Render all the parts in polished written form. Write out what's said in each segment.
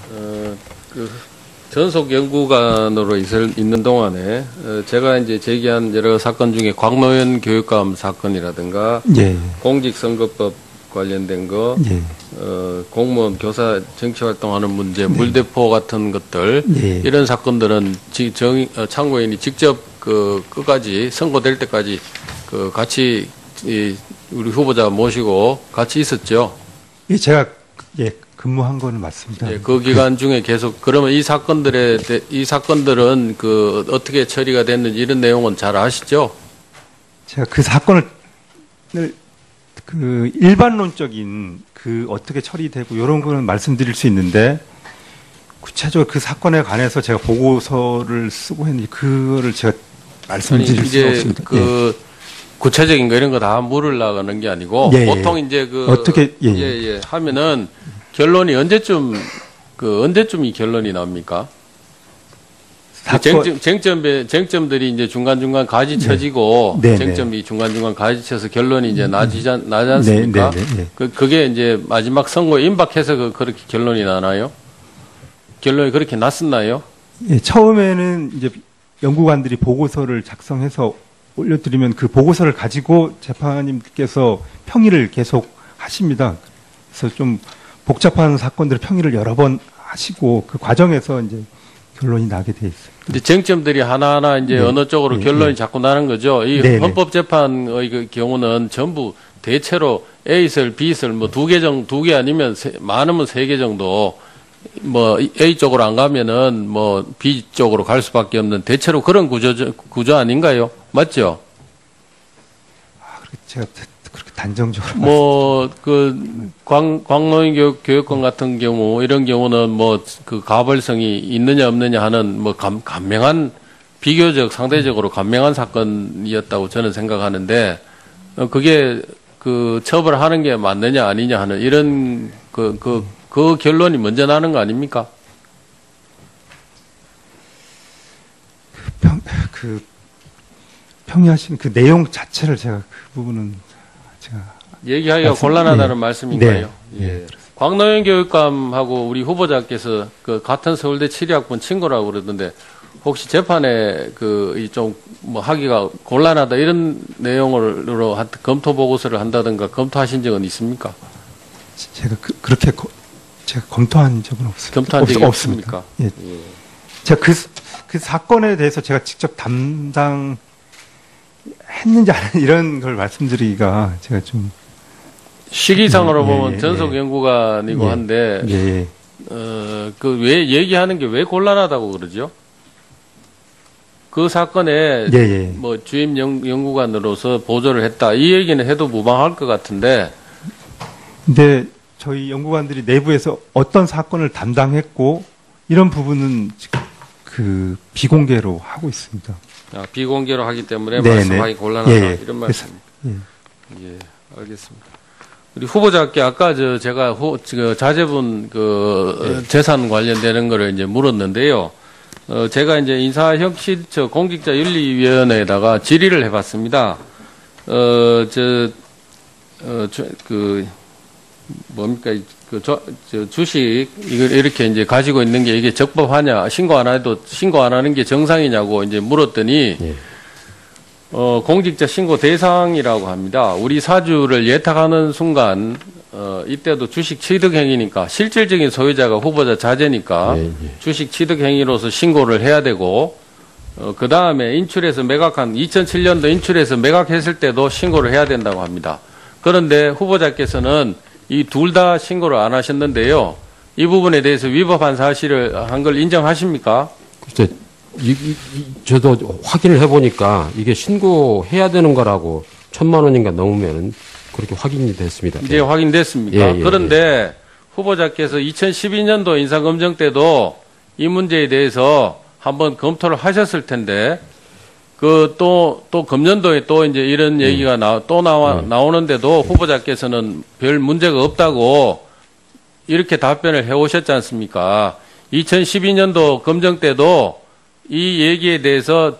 그 전속 연구관으로 있는 동안에 제가 이제 제기한 여러 사건 중에 광노현 교육감 사건이라든가 예. 공직선거법 관련된 거, 예. 공무원 교사 정치활동하는 문제, 물대포 같은 것들 예. 이런 사건들은 참고인이 직접 끝까지 선고될 때까지 같이 우리 후보자 모시고 같이 있었죠. 예, 제가 근무한 거는 맞습니다. 예, 그 기간 중에 계속 그러면 이 사건들은 어떻게 처리가 됐는지 이런 내용은 잘 아시죠? 제가 그 사건을 일반론적인 어떻게 처리되고 이런 거는 말씀드릴 수 있는데 구체적으로 그 사건에 관해서 제가 보고서를 쓰고 했는지 그거를 제가 말씀드릴 수 없습니다. 구체적인 거 이런 거 다 물으려고 하는 게 아니고 보통 이제 어떻게 하면은 결론이 언제쯤 이 결론이 나옵니까? 쟁점들이 이제 중간중간 가지쳐지고 쟁점이 중간중간 가지쳐서 결론이 이제 나지 않습니까? 그게 이제 마지막 선고에 임박해서 그렇게 결론이 나나요? 결론이 그렇게 났었나요? 예, 처음에는 이제 연구관들이 보고서를 작성해서 올려드리면 그 보고서를 가지고 재판님께서 평의를 계속 하십니다. 그래서 좀 복잡한 사건들 평의를 여러 번 하시고 그 과정에서 이제 결론이 나게 돼 있어요. 근데 쟁점들이 하나하나 이제 어느 쪽으로 결론이 자꾸 나는 거죠. 이 헌법재판의 그 경우는 전부 대체로 A설, B설 뭐 두 개 아니면 많으면 3개 정도 뭐 A 쪽으로 안 가면은 뭐 B 쪽으로 갈 수밖에 없는 대체로 그런 구조 아닌가요? 맞죠? 제가 그렇게 단정적으로 광노현 교육권 같은 경우 이런 경우는 가벌성이 있느냐 없느냐 하는 간명한 비교적 상대적으로 간명한 사건이었다고 저는 생각하는데 그게 처벌하는 게 맞느냐 아니냐 하는 이런 그 결론이 먼저 나는 거 아닙니까? 평의하신 그 내용 자체를 제가 그 부분은 제가 얘기하기가 곤란하다는 말씀인가요? 예. 광노현 교육감하고 우리 후보자께서 같은 서울대 7위학번 친구라고 그러던데 혹시 재판에 하기가 곤란하다 이런 내용으로 검토 보고서를 한다든가 검토하신 적은 있습니까? 제가 그렇게 제가 검토한 적은 없습니다. 검토한 적이 없습니까? 예. 제가 그 사건에 대해서 제가 직접 담당했는지 이런 걸 말씀드리기가 제가 좀 시기상으로 보면 전속 연구관이고 한데 왜 얘기하는 게 왜 곤란하다고 그러죠? 그 사건에 주임 연구관으로서 보조를 했다 이 얘기는 해도 무방할 것 같은데. 근데 저희 연구관들이 내부에서 어떤 사건을 담당했고 이런 부분은 비공개로 하고 있습니다. 비공개로 하기 때문에 말씀하기 곤란하다 이런 말씀입니다. 예, 알겠습니다. 우리 후보자께 아까 제가 자제분 재산 관련되는 거를 이제 물었는데요. 제가 이제 인사혁신처 공직자윤리위원회에다가 질의를 해봤습니다. 주식 이걸 이렇게 이제 가지고 있는 게 이게 적법하냐 신고 안 하는 게 정상이냐고 이제 물었더니 공직자 신고 대상이라고 합니다. 우리 사주를 예탁하는 순간 이때도 주식 취득 행위니까 실질적인 소유자가 후보자 자제니까 주식 취득 행위로서 신고를 해야 되고 그 다음에 인출해서 매각한 2007년도 인출해서 매각했을 때도 신고를 해야 된다고 합니다. 그런데 후보자께서는 이 둘 다 신고를 안 하셨는데요. 이 부분에 대해서 위법한 사실을 한 걸 인정하십니까? 글쎄, 저도 확인을 해보니까 이게 신고해야 되는 거라고 1,000만 원인가 넘으면 그렇게 확인이 됐습니다. 이제 확인됐습니까? 그런데 후보자께서 2012년도 인사검증 때도 이 문제에 대해서 한번 검토를 하셨을 텐데 또 금년도에 또 이제 이런 얘기가 나오는데도 후보자께서는 별 문제가 없다고 이렇게 답변을 해 오셨지 않습니까? 2012년도 검증 때도 이 얘기에 대해서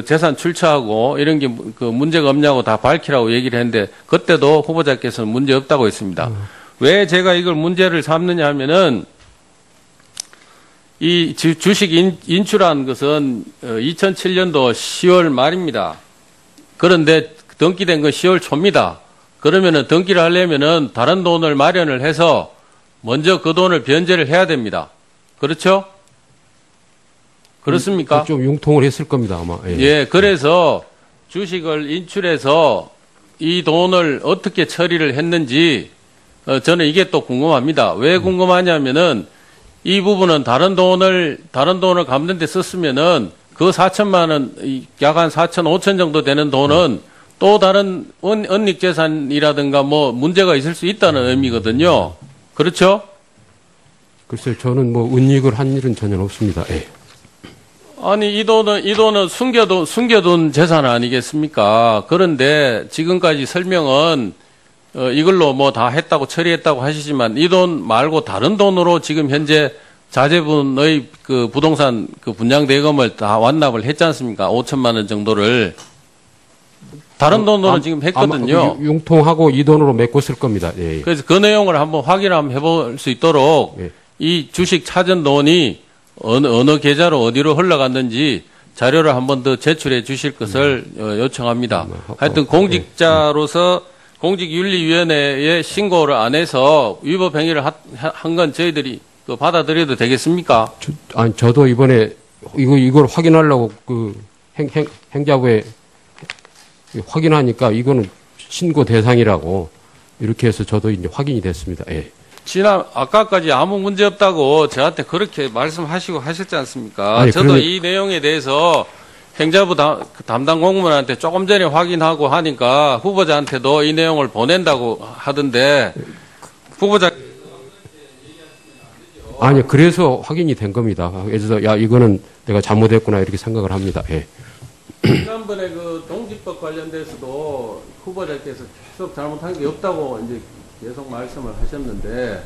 재산 출처하고 이런 게 문제가 없냐고 다 밝히라고 얘기를 했는데 그때도 후보자께서는 문제 없다고 했습니다. 왜 제가 이걸 문제를 삼느냐 하면은 이 주식 인출한 것은 2007년도 10월 말입니다. 그런데 등기된 건 10월 초입니다. 그러면은 등기를 하려면은 다른 돈을 마련을 해서 먼저 그 돈을 변제를 해야 됩니다. 그렇죠? 그렇습니까? 좀 융통을 했을 겁니다, 아마. 예. 예, 그래서 주식을 인출해서 이 돈을 어떻게 처리를 했는지 저는 이게 또 궁금합니다. 왜 궁금하냐면은 이 부분은 다른 돈을 갚는 데 썼으면은 그 4천만 원, 약 한 4천, 5천 정도 되는 돈은 또 다른 은닉재산이라든가 뭐 문제가 있을 수 있다는 의미거든요. 그렇죠? 글쎄요, 저는 뭐 은닉을 한 일은 전혀 없습니다. 예. 아니, 이 돈은 숨겨둔 재산 아니겠습니까? 그런데 지금까지 설명은 이걸로 뭐 다 했다고 처리했다고 하시지만 이 돈 말고 다른 돈으로 지금 현재 자제분의 그 부동산 그 분양 대금을 다 완납을 했지 않습니까? 5천만 원 정도를 다른 돈으로 지금 했거든요. 융통하고 이 돈으로 메꿨을 겁니다. 예. 그래서 그 내용을 한번 확인 한번 해볼 수 있도록 예. 이 주식 찾은 돈이 어느 계좌로 어디로 흘러갔는지 자료를 한번 더 제출해 주실 것을 요청합니다. 하여튼 공직자로서 공직윤리위원회에 신고를 안 해서 위법 행위를 한 건 저희들이 받아들여도 되겠습니까? 저도 이번에 이걸 확인하려고 그 행자부에 확인하니까 이거는 신고 대상이라고 이렇게 해서 저도 이제 확인이 됐습니다. 예. 아까까지 아무 문제 없다고 저한테 그렇게 말씀하시고 하셨지 않습니까? 아니, 저도 이 내용에 대해서 행자부 담당 공무원한테 조금 전에 확인하고 하니까 후보자한테도 이 내용을 보낸다고 하던데 후보자 아니 그래서 확인이 된 겁니다. 그래서 야 이거는 내가 잘못했구나 이렇게 생각을 합니다. 예. 지난번에 그 동지법 관련돼서도 후보자께서 계속 잘못한 게 없다고 이제 계속 말씀을 하셨는데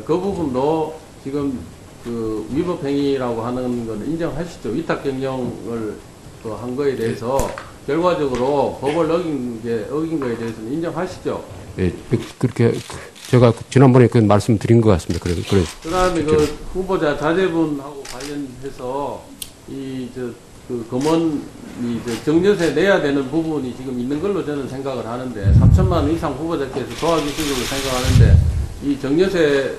그 부분도 지금 그 위법 행위라고 하는 건 인정하시죠? 위탁 경영을 한 거에 대해서 결과적으로 법을 어긴 거에 대해서는 인정하시죠? 예, 그렇게 제가 지난번에 그 말씀드린 것 같습니다. 그다음에 그 후보자 자제분하고 관련해서 그 검언 정려세 내야 되는 부분이 지금 있는 걸로 저는 생각을 하는데 3천만 원 이상 후보자께서 도와주신 걸로 생각하는데 이 정려세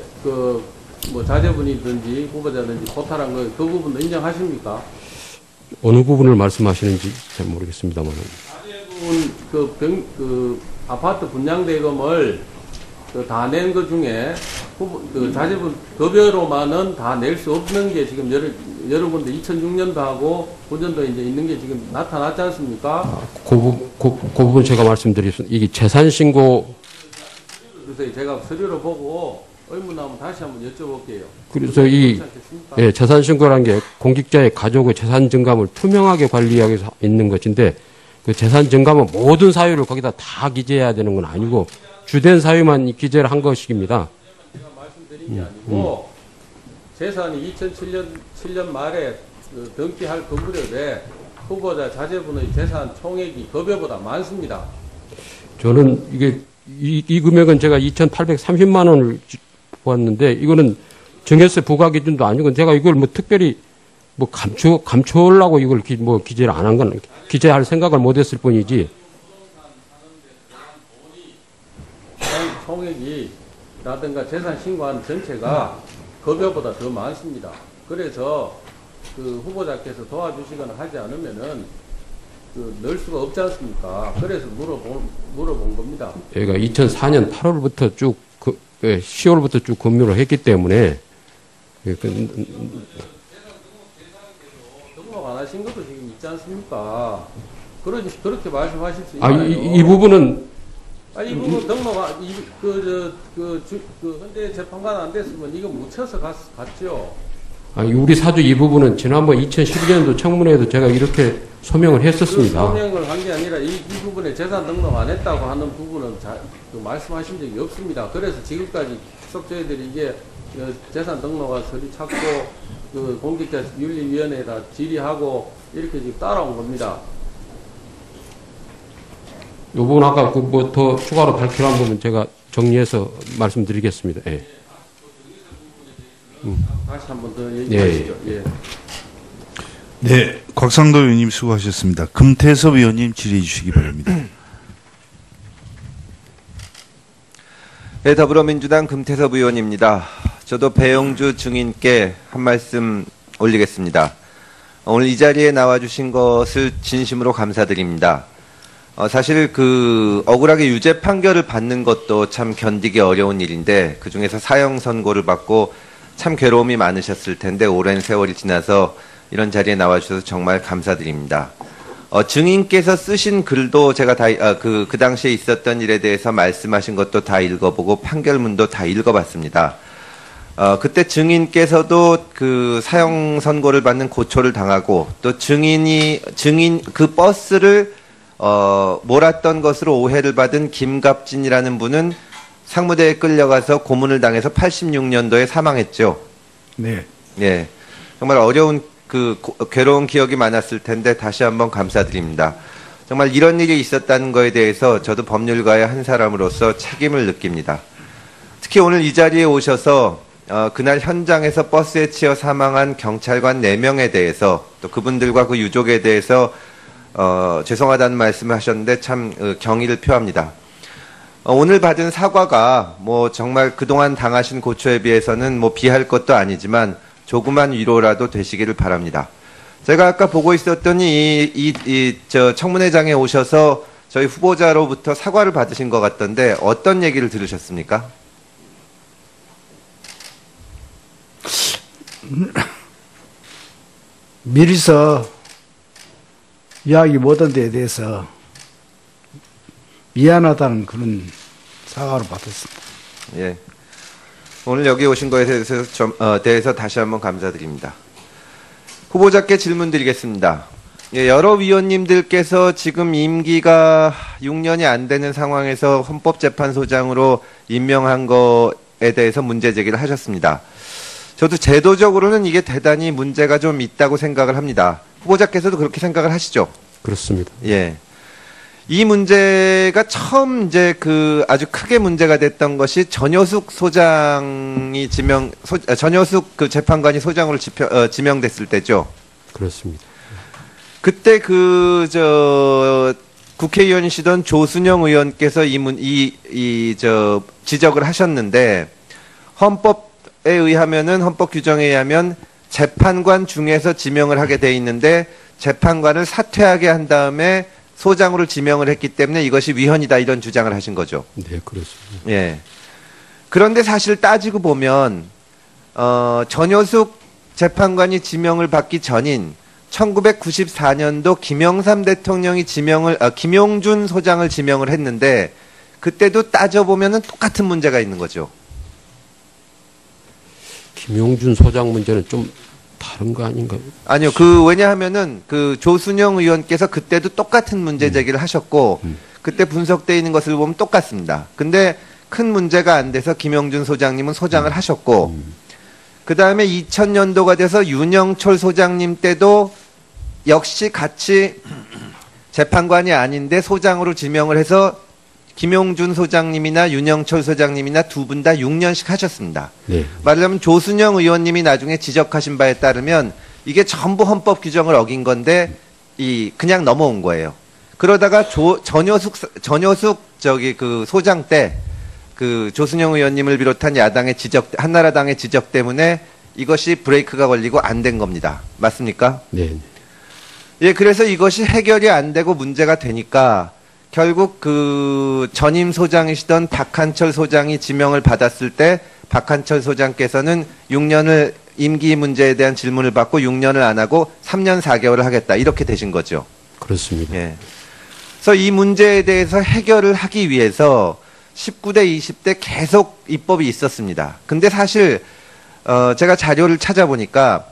뭐 자제분이든지 후보자든지 포탈한 그 부분도 인정하십니까? 어느 부분을 말씀하시는지 잘 모르겠습니다만. 자제분 그 아파트 분양 대금을 다 낸 것 중에 자제분 급여로만은 다 낼 수 없는 게 지금 여러 군데 2006년도 하고 9년도 이제 있는 게 지금 나타났지 않습니까? 그 부분 제가 말씀드리겠습니다. 이게 재산 신고. 그래서 제가 서류를 보고 의문 나오면 다시 한번 여쭤볼게요. 그래서 예, 재산 신고라는 게 공직자의 가족의 재산 증감을 투명하게 관리하기 위해서 있는 것인데 그 재산 증감은 모든 사유를 거기다 다 기재해야 되는 건 아니고 주된 사유만 기재를 한 것입니다. 제가 말씀드린 게 아니고 재산이 2007년 말에 등기할 그 무렵에 후보자 자제분의 재산 총액이 급여보다 많습니다. 저는 이 금액은 제가 2,830만 원을 보았는데 이거는 증여세 부과 기준도 아니고 제가 이걸 뭐 특별히 뭐 감추려고 이걸 기재를 안 한 건 기재할 생각을 못 했을 뿐이지. 총액이라든가 재산 신고한 전체가 급여보다 더 많습니다. 그래서 그 후보자께서 도와주시거나 하지 않으면은 넣을 수가 없지 않습니까? 그래서 물어본 겁니다. 얘가 2004년 8월부터 10월부터 쭉 근무를 했기 때문에 등록 안 하신 것도 지금 있지 않습니까? 그렇게 말씀하실 수 있나요? 이 부분은 이 부분 등록 현재 재판관 안 됐으면 이거 묻혀서 갔죠. 우리 사주 이 부분은 지난번 2012년도 청문회에도 제가 이렇게 소명을 했었습니다. 소명을 한 게 아니라 이 부분에 재산 등록 안 했다고 하는 부분은 말씀하신 적이 없습니다. 그래서 지금까지 계속 저희들이 이게 재산 등록한 서류 찾고 그 공직자 윤리위원회에다 질의하고 이렇게 지금 따라온 겁니다. 이 부분 아까 더 추가로 밝히라는 부분 제가 정리해서 말씀드리겠습니다. 예. 다시 한 번 더 얘기하시죠. 예. 네, 곽상도 의원님 수고하셨습니다. 금태섭 의원님 질의해 주시기 바랍니다. 네, 더불어민주당 금태섭 의원입니다. 저도 배영주 증인께 한 말씀 올리겠습니다. 오늘 이 자리에 나와주신 것을 진심으로 감사드립니다. 사실 억울하게 유죄 판결을 받는 것도 참 견디기 어려운 일인데 그 중에서 사형 선고를 받고 참 괴로움이 많으셨을 텐데 오랜 세월이 지나서 이런 자리에 나와주셔서 정말 감사드립니다. 증인께서 쓰신 글도 제가 그 당시에 있었던 일에 대해서 말씀하신 것도 다 읽어보고 판결문도 다 읽어봤습니다. 그때 증인께서도 그 사형 선고를 받는 고초를 당하고 또 그 버스를 몰았던 것으로 오해를 받은 김갑진이라는 분은 상무대에 끌려가서 고문을 당해서 86년도에 사망했죠. 네. 예. 정말 어려운 괴로운 기억이 많았을 텐데 다시 한번 감사드립니다. 정말 이런 일이 있었다는 거에 대해서 저도 법률가의 한 사람으로서 책임을 느낍니다. 특히 오늘 이 자리에 오셔서 그날 현장에서 버스에 치여 사망한 경찰관 4명에 대해서 또 그분들과 그 유족에 대해서 죄송하다는 말씀을 하셨는데 참 경의를 표합니다. 오늘 받은 사과가 정말 그동안 당하신 고초에 비해서는 비할 것도 아니지만 조그만 위로라도 되시기를 바랍니다. 제가 아까 보고 있었더니 저 청문회장에 오셔서 저희 후보자로부터 사과를 받으신 것 같던데 어떤 얘기를 들으셨습니까? 미리서 이야기 못한 데에 대해서 미안하다는 그런 사과를 받았습니다. 예. 오늘 여기 오신 거에 대해서 다시 한번 감사드립니다. 후보자께 질문 드리겠습니다. 예, 여러 위원님들께서 지금 임기가 6년이 안 되는 상황에서 헌법재판소장으로 임명한 거에 대해서 문제 제기를 하셨습니다. 저도 제도적으로는 이게 대단히 문제가 좀 있다고 생각을 합니다. 후보자께서도 그렇게 생각을 하시죠? 그렇습니다. 예. 이 문제가 처음 이제 아주 크게 문제가 됐던 것이 전효숙 소장이 전효숙 재판관이 소장으로 지명됐을 때죠. 그렇습니다. 그때 국회의원이시던 조순영 의원께서 지적을 하셨는데 헌법에 의하면은 헌법 규정에 의하면 재판관 중에서 지명을 하게 돼 있는데 재판관을 사퇴하게 한 다음에 소장으로 지명을 했기 때문에 이것이 위헌이다 이런 주장을 하신 거죠. 네, 그렇습니다. 예. 그런데 사실 따지고 보면 전효숙 재판관이 지명을 받기 전인 1994년도 김영삼 대통령이 김용준 소장을 지명을 했는데 그때도 따져보면은 똑같은 문제가 있는 거죠. 김용준 소장 문제는 좀 다른 거 아닌가요? 아니요. 왜냐하면은 조순영 의원께서 그때도 똑같은 문제 제기를 하셨고 그때 분석되어 있는 것을 보면 똑같습니다. 근데 큰 문제가 안 돼서 김영준 소장님은 소장을 하셨고 그 다음에 2000년도가 돼서 윤영철 소장님 때도 역시 같이 재판관이 아닌데 소장으로 지명을 해서 김용준 소장님이나 윤영철 소장님이나 두 분 다 6년씩 하셨습니다. 네. 말하자면 조순영 의원님이 나중에 지적하신 바에 따르면 이게 전부 헌법 규정을 어긴 건데 그냥 넘어온 거예요. 그러다가 전효숙 소장 때 조순영 의원님을 비롯한 한나라당의 지적 때문에 이것이 브레이크가 걸리고 안 된 겁니다. 맞습니까? 네. 예, 그래서 이것이 해결이 안 되고 문제가 되니까 결국 전임 소장이시던 박한철 소장이 지명을 받았을 때 박한철 소장께서는 6년을 임기 문제에 대한 질문을 받고 6년을 안 하고 3년 4개월을 하겠다 이렇게 되신 거죠. 그렇습니다. 예. 그래서 이 문제에 대해서 해결을 하기 위해서 19대 20대 계속 입법이 있었습니다. 근데 사실 제가 자료를 찾아보니까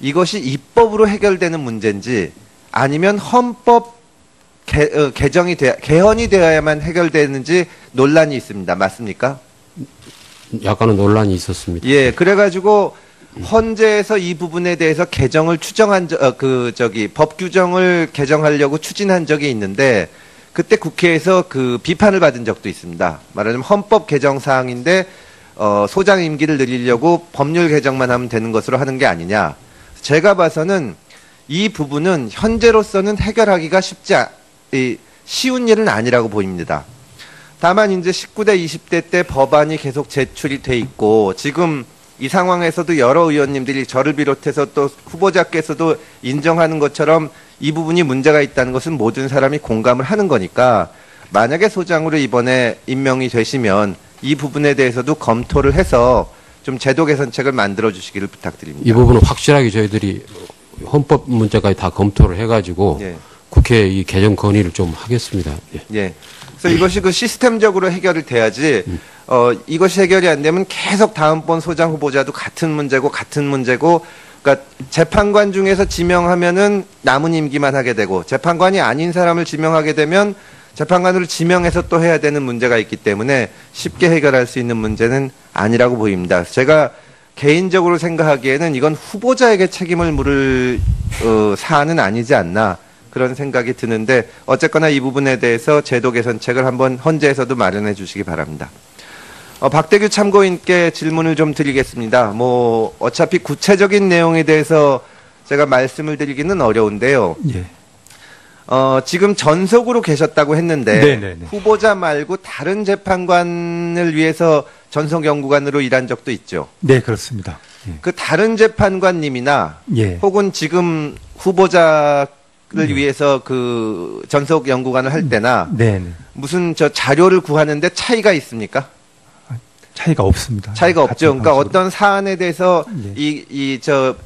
이것이 입법으로 해결되는 문제인지 아니면 헌법 개헌이 되어야만 해결되는지 논란이 있습니다. 맞습니까? 약간은 논란이 있었습니다. 예, 그래가지고 헌재에서 이 부분에 대해서 개정을 법 규정을 개정하려고 추진한 적이 있는데 그때 국회에서 비판을 받은 적도 있습니다. 말하자면 헌법 개정 사항인데 소장 임기를 늘리려고 법률 개정만 하면 되는 것으로 하는 게 아니냐. 제가 봐서는 이 부분은 현재로서는 해결하기가 쉬운 일은 아니라고 보입니다. 다만 이제 19대, 20대 때 법안이 계속 제출이 돼 있고 지금 이 상황에서도 여러 의원님들이 저를 비롯해서 또 후보자께서도 인정하는 것처럼 이 부분이 문제가 있다는 것은 모든 사람이 공감을 하는 거니까 만약에 소장으로 이번에 임명이 되시면 이 부분에 대해서도 검토를 해서 좀 제도 개선책을 만들어 주시기를 부탁드립니다. 이 부분은 확실하게 저희들이 헌법 문제까지 다 검토를 해가지고 예. 국회에 이 개정 건의를 좀 하겠습니다. 예. 예. 그래서 이것이 그 시스템적으로 해결이 돼야지 이것이 해결이 안 되면 계속 다음번 소장 후보자도 같은 문제고 그러니까 재판관 중에서 지명하면은 남은 임기만 하게 되고 재판관이 아닌 사람을 지명하게 되면 재판관으로 지명해서 또 해야 되는 문제가 있기 때문에 쉽게 해결할 수 있는 문제는 아니라고 보입니다. 제가 개인적으로 생각하기에는 이건 후보자에게 책임을 물을 사안은 아니지 않나 그런 생각이 드는데 어쨌거나 이 부분에 대해서 제도 개선책을 한번 헌재에서도 마련해 주시기 바랍니다. 박대규 참고인께 질문을 좀 드리겠습니다. 뭐 어차피 구체적인 내용에 대해서 제가 말씀을 드리기는 어려운데요. 예. 지금 전속으로 계셨다고 했는데 네네네. 후보자 말고 다른 재판관을 위해서 전속 연구관으로 일한 적도 있죠. 네, 그렇습니다. 예. 그 다른 재판관님이나 예. 혹은 지금 후보자를 위해서 그 전속 연구관을 할 때나 네네. 무슨 저 자료를 구하는데 차이가 있습니까? 차이가 없습니다. 차이가 없죠. 같은 그러니까 방식으로. 어떤 사안에 대해서 예.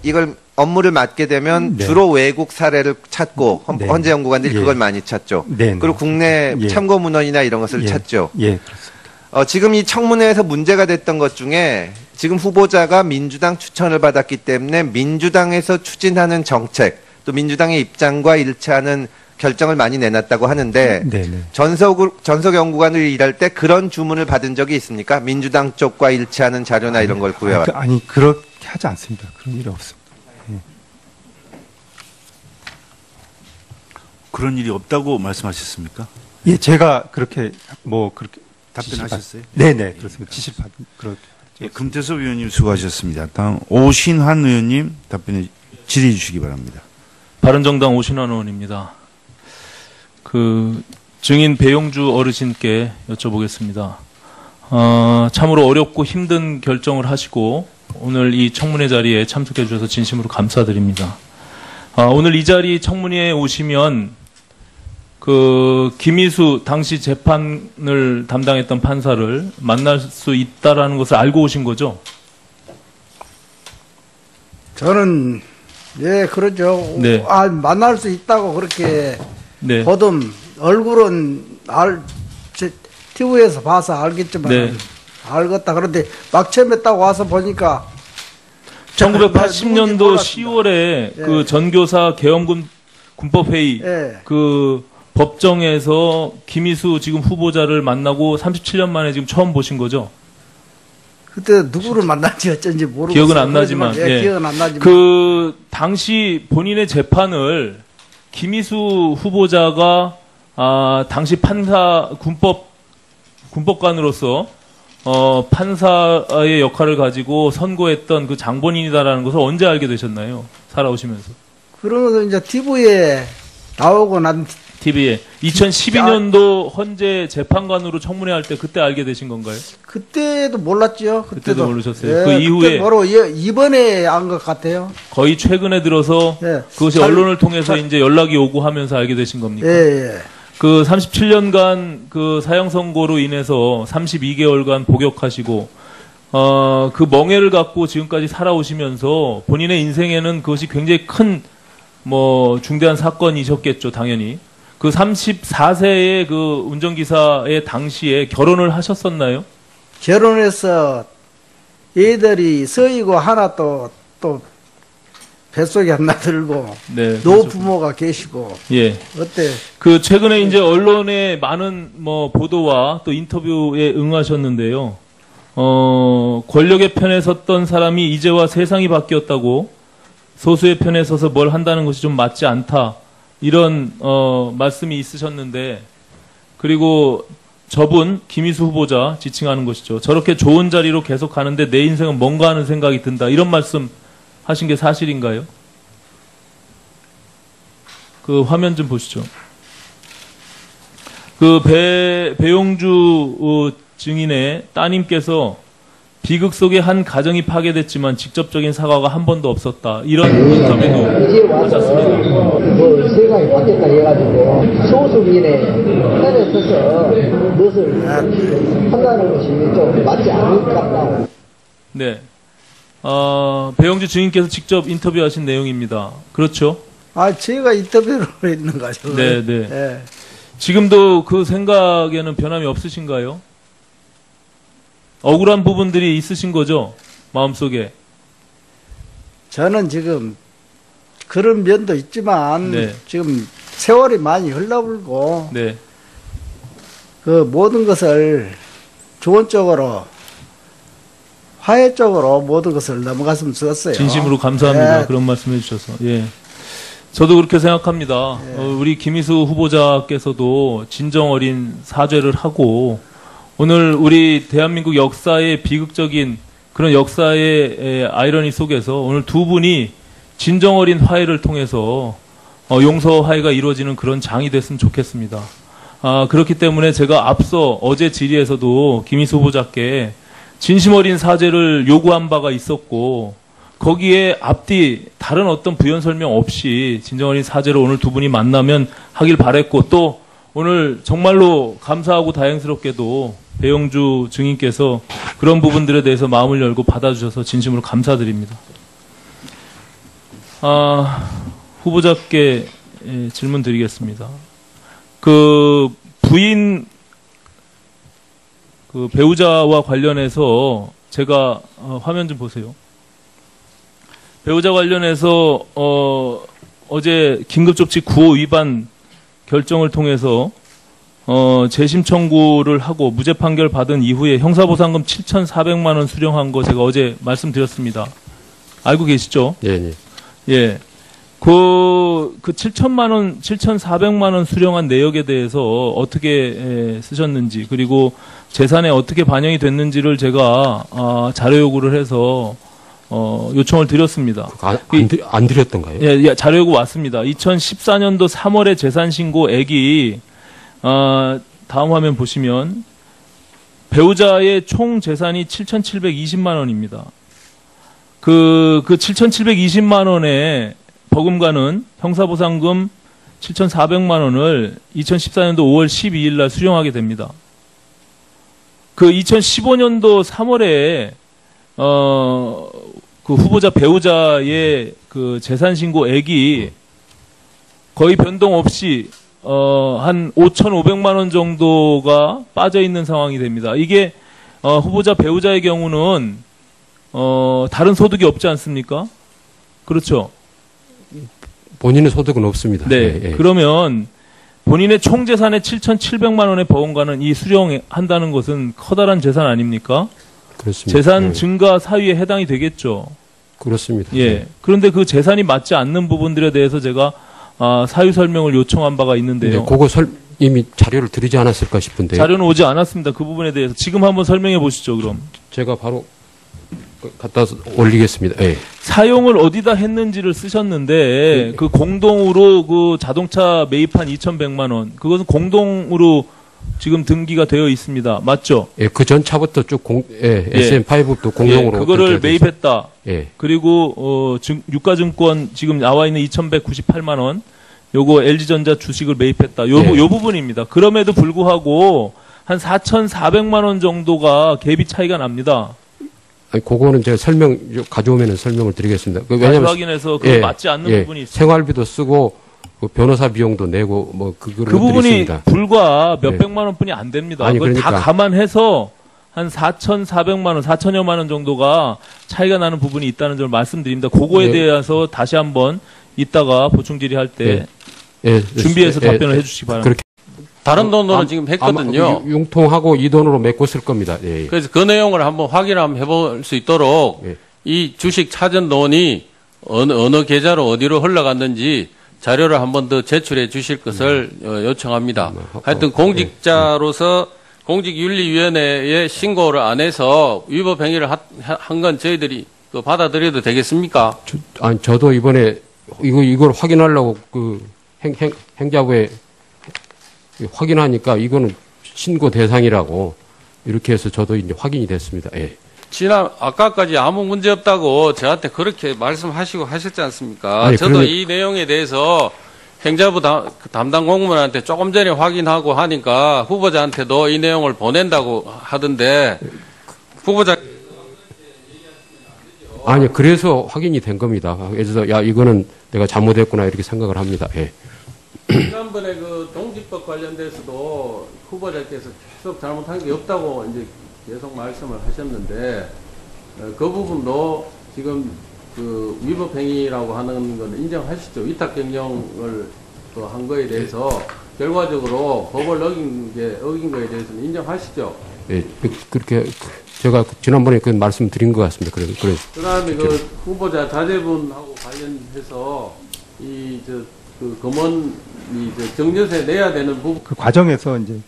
이걸 업무를 맡게 되면 네. 주로 외국 사례를 찾고 네. 헌재 연구관들이 예. 그걸 많이 찾죠. 네. 그리고 국내 예. 참고 문헌이나 이런 것을 예. 찾죠. 예, 그렇습니다. 지금 이 청문회에서 문제가 됐던 것 중에 지금 후보자가 민주당 추천을 받았기 때문에 민주당에서 추진하는 정책 또 민주당의 입장과 일치하는 결정을 많이 내놨다고 하는데 네네. 전속 연구관을 일할 때 그런 주문을 받은 적이 있습니까? 민주당 쪽과 일치하는 자료나 이런 걸 구해와. 아니, 그렇게 하지 않습니다. 그런 일이 없습니다. 그런 일이 없다고 말씀하셨습니까? 예, 제가 그렇게 그렇게 답변하셨어요? 네네, 그렇습니다. 지시를 받은 그렇게. 예, 금태섭 의원님 수고하셨습니다. 다음 오신환 의원님 답변해 질의해 주시기 바랍니다. 바른정당 오신환 의원입니다. 그 증인 배용주 어르신께 여쭤보겠습니다. 참으로 어렵고 힘든 결정을 하시고 오늘 이 청문회 자리에 참석해 주셔서 진심으로 감사드립니다. 오늘 이 자리 청문회에 오시면 그 김희수 당시 재판을 담당했던 판사를 만날 수 있다라는 것을 알고 오신 거죠? 저는 예 그러죠. 네. 만날 수 있다고 그렇게 네. 보듬 얼굴은 TV에서 봐서 알겠지만 네. 알겠다. 그런데 막 처음에 딱 와서 보니까 1980년도 몰랐습니다. 10월에 예. 그 전교사 계엄군 군법회의 예. 그 법정에서 김희수 지금 후보자를 만나고 37년 만에 지금 처음 보신 거죠? 그때 누구를 만난지 어쩐지 모르고 기억은 안 나지만, 예. 기억은 안 나지만 그 당시 본인의 재판을 김희수 후보자가 당시 판사 군법관으로서 판사의 역할을 가지고 선고했던 그 장본인이다라는 것을 언제 알게 되셨나요? 살아오시면서. 그러면서 이제 TV에 나오고 난 TV에 2012년도 헌재 재판관으로 청문회 할 때 그때 알게 되신 건가요? 그때도 몰랐죠. 그때도 모르셨어요? 예, 그 이후에 그때 바로 이번에 안 것 같아요. 거의 최근에 들어서 예. 그것이 언론을 통해서 이제 연락이 오고 하면서 알게 되신 겁니까? 예. 그 37년간 그 사형 선고로 인해서 32개월간 복역하시고 그 멍해를 갖고 지금까지 살아오시면서 본인의 인생에는 그것이 굉장히 큰 중대한 사건이셨겠죠, 당연히. 그 34세의 그 운전기사의 당시에 결혼을 하셨었나요? 결혼해서 애들이 서이고 하나 또 뱃속에 하나 들고 네. 노부모가 계시고 예. 어때? 그 최근에 이제 언론의 많은 보도와 또 인터뷰에 응하셨는데요. 권력의 편에 섰던 사람이 이제와 세상이 바뀌었다고 소수의 편에 서서 뭘 한다는 것이 좀 맞지 않다. 이런 말씀이 있으셨는데 그리고 저분 김희수 후보자 지칭하는 것이죠. 저렇게 좋은 자리로 계속 가는데 내 인생은 뭔가 하는 생각이 든다. 이런 말씀 하신 게 사실인가요? 그 화면 좀 보시죠. 그 배용주 증인의 따님께서 비극 속에 한 가정이 파괴됐지만 직접적인 사과가 한 번도 없었다. 이런 인터뷰도 하셨습니다. 뭐 세상이 바뀌었다 해가지고 소수민의 편에 서서 무엇을 한다는 것이 좀 맞지 않을 것 같다고. 네. 배용주 증인께서 직접 인터뷰하신 내용입니다. 그렇죠? 제가 인터뷰를 했는 거죠. 네, 네. 예. 지금도 그 생각에는 변함이 없으신가요? 억울한 부분들이 있으신 거죠? 마음속에. 저는 지금 그런 면도 있지만 네. 지금 세월이 많이 흘러불고 네. 그 모든 것을 좋은 쪽으로 화해 쪽으로 모든 것을 넘어갔으면 좋겠어요. 진심으로 감사합니다. 예. 그런 말씀 해주셔서. 예. 저도 그렇게 생각합니다. 우리 김희수 후보자께서도 진정 어린 사죄를 하고 오늘 우리 대한민국 역사의 비극적인 그런 역사의 아이러니 속에서 오늘 두 분이 진정 어린 화해를 통해서 용서 화해가 이루어지는 그런 장이 됐으면 좋겠습니다. 그렇기 때문에 제가 앞서 어제 질의에서도 김희수 후보자께 진심 어린 사죄를 요구한 바가 있었고 거기에 앞뒤 다른 어떤 부연 설명 없이 진정 어린 사죄를 오늘 두 분이 만나면 하길 바랬고 또 오늘 정말로 감사하고 다행스럽게도 배용주 증인께서 그런 부분들에 대해서 마음을 열고 받아주셔서 진심으로 감사드립니다. 후보자께 질문 드리겠습니다. 그 부인 그 배우자와 관련해서 제가 화면 좀 보세요. 배우자 관련해서 어제 긴급조치 9호 위반 결정을 통해서 재심 청구를 하고 무죄 판결 받은 이후에 형사보상금 7,400만 원 수령한 거 제가 어제 말씀드렸습니다. 알고 계시죠? 네. 예. 그 7천만 원, 7,400만 원 수령한 내역에 대해서 어떻게 쓰셨는지 그리고 재산에 어떻게 반영이 됐는지를 제가 자료 요구를 해서 요청을 드렸습니다. 안 드렸던가요? 예, 자료 요구 왔습니다. 2014년도 3월에 재산 신고액이 다음 화면 보시면 배우자의 총 재산이 7,720만 원입니다. 그 7,720만 원의 버금가는 형사보상금 7,400만 원을 2014년도 5월 12일 날 수령하게 됩니다. 그 2015년도 3월에 그 후보자 배우자의 그 재산 신고액이 거의 변동 없이 한 5,500만 원 정도가 빠져 있는 상황이 됩니다. 이게 후보자 배우자의 경우는 다른 소득이 없지 않습니까? 그렇죠. 본인의 소득은 없습니다. 네. 예. 그러면 본인의 총 재산의 7,700만 원의 버금가는 이 수령한다는 것은 커다란 재산 아닙니까? 그렇습니다. 재산 증가 사유에 해당이 되겠죠. 그렇습니다. 예. 그런데 그 재산이 맞지 않는 부분들에 대해서 제가 사유 설명을 요청한 바가 있는데요. 그거 이미 자료를 드리지 않았을까 싶은데요. 자료는 오지 않았습니다. 그 부분에 대해서 지금 한번 설명해 보시죠. 그럼 제가 바로 갖다 올리겠습니다. 예. 사용을 어디다 했는지를 쓰셨는데 그 공동으로 그 자동차 매입한 2,100만 원 그것은 공동으로 지금 등기가 되어 있습니다. 맞죠? 예, 그 전 차부터 쭉 SM5도 공동으로 그거를 매입했다. 예. 그리고 유가증권 지금 나와 있는 2,198만 원 요거 LG전자 주식을 매입했다. 요 부분입니다. 그럼에도 불구하고 한 4,400만 원 정도가 갭이 차이가 납니다. 아니, 그거는 제가 가져오면은 설명을 드리겠습니다. 왜냐하면 확인해서 그 맞지 않는 부분이 있습니다. 생활비도 쓰고 그 변호사 비용도 내고 그 부분이 있습니다. 불과 몇백만 원뿐이 안 됩니다. 아니, 그걸 그러니까. 다 감안해서 한 4,400만 원, 4,000여만 원 정도가 차이가 나는 부분이 있다는 점을 말씀드립니다. 그거에 대해서 다시 한번 이따가 보충 질의할 때 준비해서 답변을 해주시기 바랍니다. 그렇게 다른 돈으로 지금 했거든요. 융통하고 이 돈으로 메꿔 쓸 겁니다. 예. 그래서 그 내용을 한번 확인 한번 해볼 수 있도록 이 주식 찾은 돈이 어느 계좌로 어디로 흘러갔는지 자료를 한번 더 제출해 주실 것을 요청합니다. 하여튼 공직자로서 공직윤리위원회에 신고를 안 해서 위법 행위를 한 건 저희들이 받아들여도 되겠습니까? 저도 이번에 이걸 확인하려고 그 행자부에 확인하니까 이거는 신고 대상이라고 이렇게 해서 저도 이제 확인이 됐습니다. 예. 아까까지 아무 문제 없다고 저한테 그렇게 말씀하시고 하셨지 않습니까? 아니, 저도 이 내용에 대해서 행자부 담당 공무원한테 조금 전에 확인하고 하니까 후보자한테도 이 내용을 보낸다고 하던데 후보자 아니 그래서 확인이 된 겁니다. 그래서 야 이거는 내가 잘못했구나 이렇게 생각을 합니다. 예. 지난번에 그 동지법 관련돼서도 후보자께서 계속 잘못한 게 없다고 이제 계속 말씀을 하셨는데 그 부분도 지금 그 위법 행위라고 하는 건 인정하시죠? 위탁 경영을 한 거에 대해서 결과적으로 법을 어긴 거에 대해서는 인정하시죠? 예, 그렇게 제가 지난번에 그 말씀드린 것 같습니다. 그다음에 그 후보자 자제분하고 관련해서 그 검언이 정년세 내야 되는 부분 그 과정에서 이제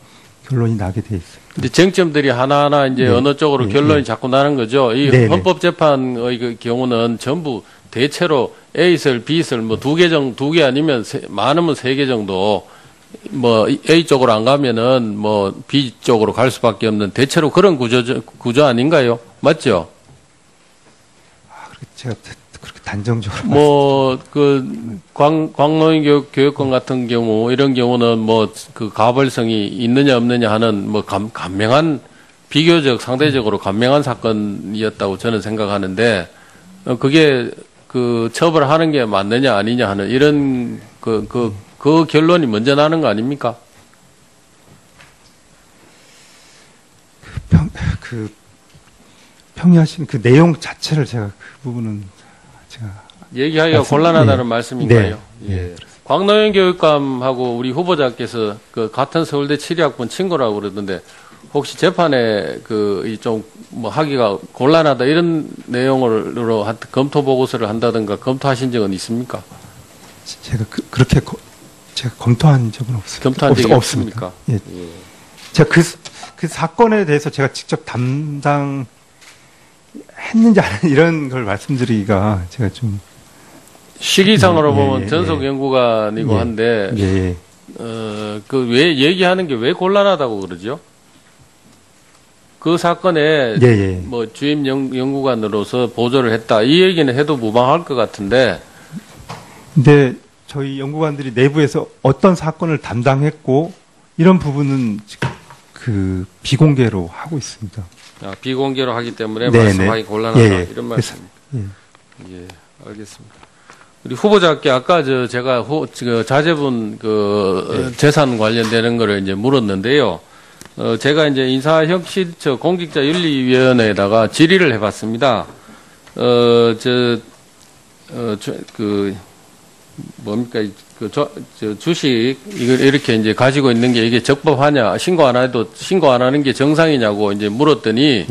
결론이 나게 돼 있어요. 이제 쟁점들이 하나하나 이제 어느 쪽으로 결론이 자꾸 나는 거죠. 이 헌법재판의 그 경우는 전부 대체로 A설, B설 뭐 두 개 아니면 많으면 3개 정도 뭐 A 쪽으로 안 가면은 뭐 B 쪽으로 갈 수밖에 없는 대체로 그런 구조 아닌가요? 맞죠? 제가 그렇게 단정적으로 뭐 그 광노인 교육권 같은 경우 이런 경우는 뭐 그 가벌성이 있느냐 없느냐 하는 뭐 간명한 비교적 상대적으로 간명한 사건이었다고 저는 생각하는데 그게 그 처벌하는 게 맞느냐 아니냐 하는 이런 그 결론이 먼저 나는 거 아닙니까? 평의하신 그 내용 자체를 제가 그 부분은 제가 얘기하기가 곤란하다는 말씀인가요? 예. 광노현 교육감하고 우리 후보자께서 그 같은 서울대 7위학번 친구라고 그러던데 혹시 재판에 그 좀 뭐 하기가 곤란하다 이런 내용으로 검토 보고서를 한다든가 검토하신 적은 있습니까? 제가 그렇게 제가 검토한 적은 없습니다. 검토한 적이 없습니까? 예. 제가 그 사건에 대해서 제가 직접 담당했는지 아는 이런 걸 말씀드리기가 제가 좀 시기상으로 보면 전속 연구관이고 한데 그 왜 얘기하는 게 왜 곤란하다고 그러죠? 그 사건에 뭐 주임 연구관으로서 보조를 했다 이 얘기는 해도 무방할 것 같은데. 근데 저희 연구관들이 내부에서 어떤 사건을 담당했고 이런 부분은 그 비공개로 하고 있습니다. 아, 비공개로 하기 때문에 말씀하기 곤란하다 이런 말씀입니다. 예, 알겠습니다. 우리 후보자께 아까 제가 자제분 재산 관련되는 거를 이제 물었는데요. 제가 이제 인사혁신처 공직자윤리위원회에다가 질의를 해봤습니다. 뭡니까? 주식, 이걸 이렇게 이제 가지고 있는 게 이게 적법하냐, 신고 안 하는 게 정상이냐고 이제 물었더니,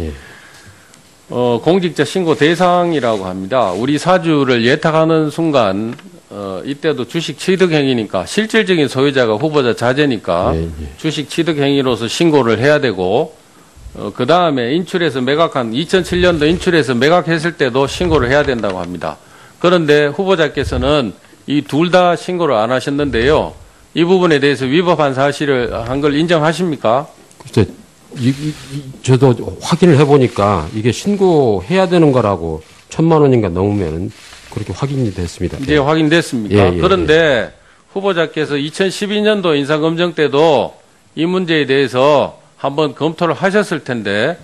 공직자 신고 대상이라고 합니다. 우리 사주를 예탁하는 순간, 이때도 주식 취득 행위니까, 실질적인 소유자가 후보자 자제니까, 주식 취득 행위로서 신고를 해야 되고, 그 다음에 인출해서 매각한, 2007년도 인출해서 매각했을 때도 신고를 해야 된다고 합니다. 그런데 후보자께서는 이 둘 다 신고를 안 하셨는데요. 이 부분에 대해서 위법한 사실을 한 걸 인정하십니까? 글쎄, 저도 확인을 해보니까 이게 신고해야 되는 거라고 1,000만 원인가 넘으면 그렇게 확인이 됐습니다. 이제 확인됐습니까? 그런데 후보자께서 2012년도 인사검증 때도 이 문제에 대해서 한번 검토를 하셨을 텐데,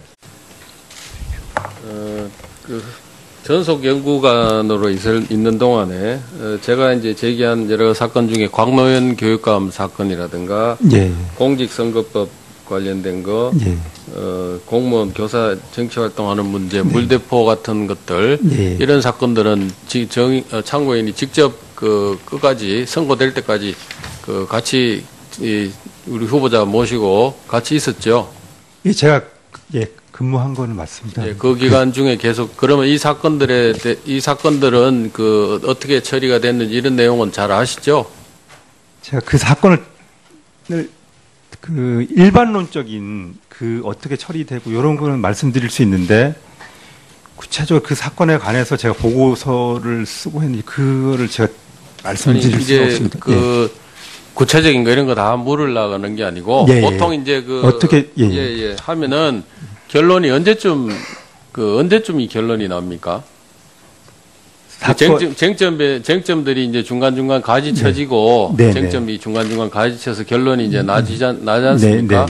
전속 연구관으로 있는 동안에 제가 이제 제기한 여러 사건 중에 광노현 교육감 사건이라든가 공직선거법 관련된 거, 공무원 교사 정치활동하는 문제, 물대포 같은 것들 이런 사건들은 참고인이 직접 끝까지 선고될 때까지 같이 우리 후보자 모시고 같이 있었죠. 제가 근무한 거는 맞습니다. 그 기간 중에 계속 그러면 이 사건들은 어떻게 처리가 됐는지 이런 내용은 잘 아시죠? 제가 그 사건을 그 일반론적인 그 어떻게 처리되고 이런 거는 말씀드릴 수 있는데 구체적으로 그 사건에 관해서 제가 보고서를 쓰고 했는데 그거를 제가 말씀드릴 수가 없습니다. 그 구체적인 거 이런 거 다 물으려고 하는 게 아니고 예, 예. 보통 이제 그 어떻게 하면은 결론이 언제쯤이 결론이 나옵니까? 그 쟁점들이 이제 중간중간 가지쳐지고 네. 쟁점이 중간중간 가지쳐서 결론이 이제 나지 않습니까?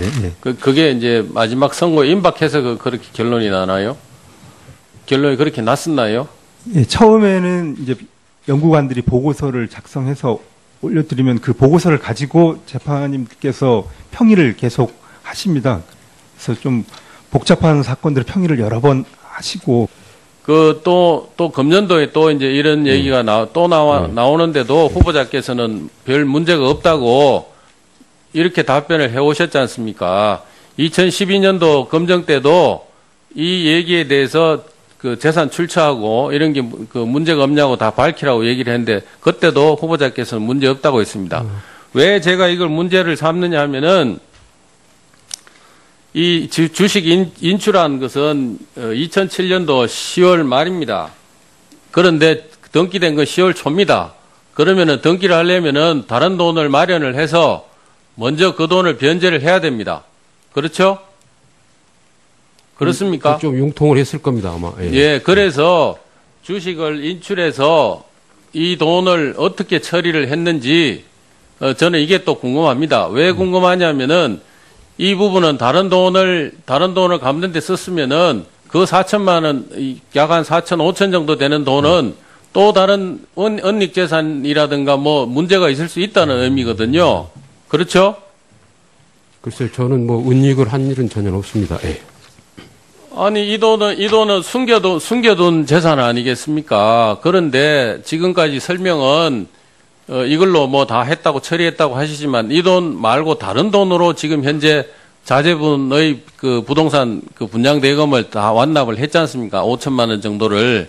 그게 이제 마지막 선고에 임박해서 그렇게 결론이 나나요? 결론이 그렇게 났었나요? 예, 처음에는 이제 연구관들이 보고서를 작성해서 올려드리면 그 보고서를 가지고 재판님께서 평의를 계속 하십니다. 그래서 좀 복잡한 사건들 평의를 여러 번 하시고 또 금년도에 또 이제 이런 얘기가 나오는데도 후보자께서는 별 문제가 없다고 이렇게 답변을 해 오셨지 않습니까? 2012년도 검정 때도 이 얘기에 대해서 그 재산 출처하고 이런 게 그 문제가 없냐고 다 밝히라고 얘기를 했는데 그때도 후보자께서는 문제 없다고 했습니다. 왜 제가 이걸 문제를 삼느냐 하면은 이 주식 인출한 것은 2007년도 10월 말입니다. 그런데 등기된 건 10월 초입니다. 그러면은 등기를 하려면은 다른 돈을 마련을 해서 먼저 그 돈을 변제를 해야 됩니다. 그렇죠? 그렇습니까? 좀 융통을 했을 겁니다, 아마. 예, 그래서 주식을 인출해서 이 돈을 어떻게 처리를 했는지 저는 이게 또 궁금합니다. 왜 궁금하냐면은 이 부분은 다른 돈을 갚는 데 썼으면은 그 4천만 원, 약 한 4천, 5천 정도 되는 돈은 또 다른 은닉재산이라든가 뭐 문제가 있을 수 있다는 의미거든요. 그렇죠? 글쎄요, 저는 뭐 은닉을 한 일은 전혀 없습니다. 예. 아니, 이 돈은 숨겨둔 재산 아니겠습니까? 그런데 지금까지 설명은, 이걸로 뭐 다 했다고 처리했다고 하시지만 이 돈 말고 다른 돈으로 지금 현재 자제분의 그 부동산 그 분양대금을 다 완납을 했지 않습니까? 5천만 원 정도를.